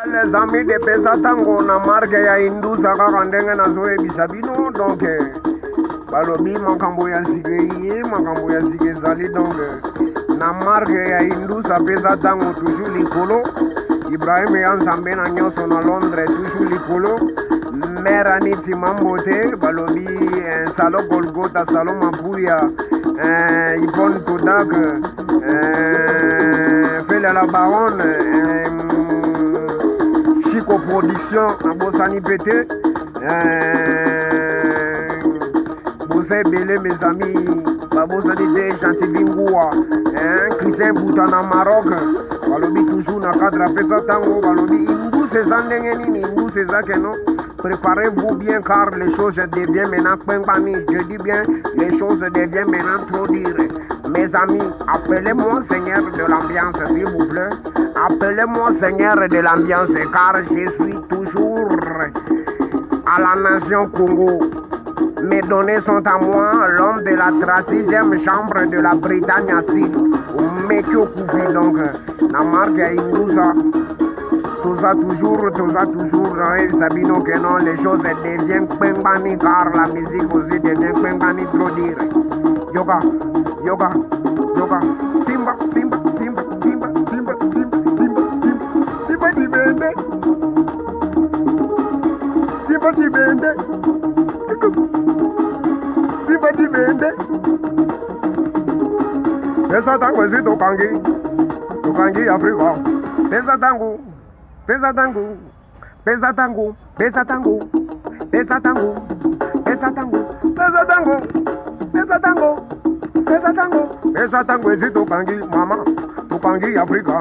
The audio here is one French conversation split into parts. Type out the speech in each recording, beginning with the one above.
Les amis de Pesatango na marque ya Hindu saka kandenge na zoe bisabino donc balobi makambo ya sike zali donc na marque ya Hindu sa Pesatango toujours likolo Ibrahim ya Nzambe na nyonso na Londres toujours likolo mère Aniti Mambote balobi salon Golgotha salon Mabuya Yvonne Kodak Fela la Baronne Chico Production à Bossani Pété Bossé Belé mes amis Bossani de Chantivingoua Christian Boutana Maroc Balobi toujours na cadre Pesatango Balobi Indou c'est Zandengeni Indou c'est Zakeno. Préparez-vous bien car les choses deviennent maintenant pengani. Je dis bien, les choses deviennent maintenant trop dures. Mes amis, appelez-moi Seigneur de l'ambiance, s'il vous plaît. Appelez-moi Seigneur de l'ambiance car je suis toujours à la nation Congo. Mes données sont à moi, l'homme de la 36e chambre de la Bretagne Sud. Mekyo Koufi donc, la marque Indouza. Tout ça toujours, Sabino que non, les choses deviennent pengani car la musique aussi devient pengani trop dire. Yoga, Simba, Dibende, Simba Dibende. Pesatango esi Tokangi Africa, Pesatango. Pesatango, esi Tokangi, mama, Tokangi Africa.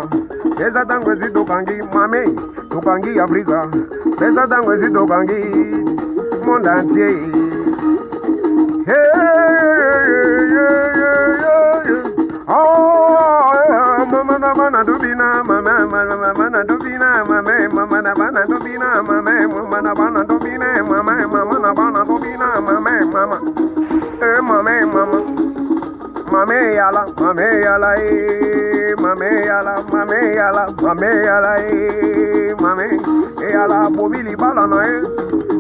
Pesatango esi Tokangi, mame, Tokangi Africa. Pesatango esi Tokangi, monde entier. Oh, mama na bana dubina, mama na dubina, mama na bana dubina, mama na bana dubina, mama na bana dubina, mama. Mame yala, mame yala, bomili bala na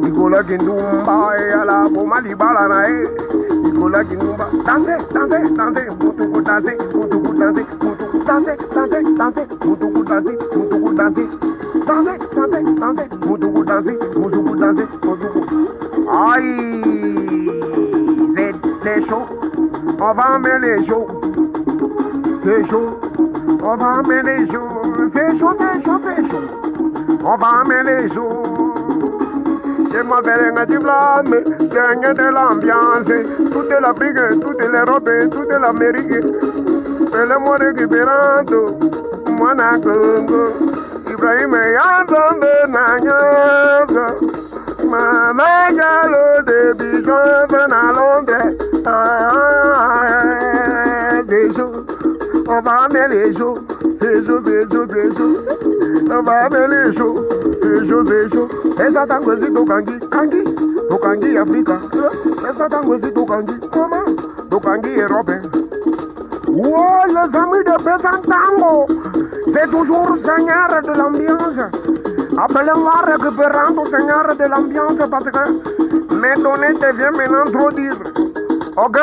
Ikola kindumba yala, bomali bala na Ikola kindumba, danse, mutuku danse, mutuku danse, aïe, c'est chaud, on va emmener les chaud, c'est chaud, on va emmener les chaud, c'est chaud, on va emmener les chaud. Je m'appelle Ngatiblam, Seigneur de l'ambiance, toute l'Afrique, toute l'Europe, toute l'Amérique, et le monde récupérando, moi na Congo, Ibrahim Yanzambe na Nyanza, Mama Galo de Bichon na Londres, c'est chaud, on va amener les jours, c'est chaud, on va amener les jours, c'est chaud. Pesatango esi Tokangi Africa. Pesatango esi Tokangi, comment? Tokangi Europe. Oh, les amis de Pesatango, c'est toujours Seigneur de l'ambiance. Appelez-moi récupérant Seigneur de l'ambiance parce que mes données deviennent maintenant trop dures. Ok.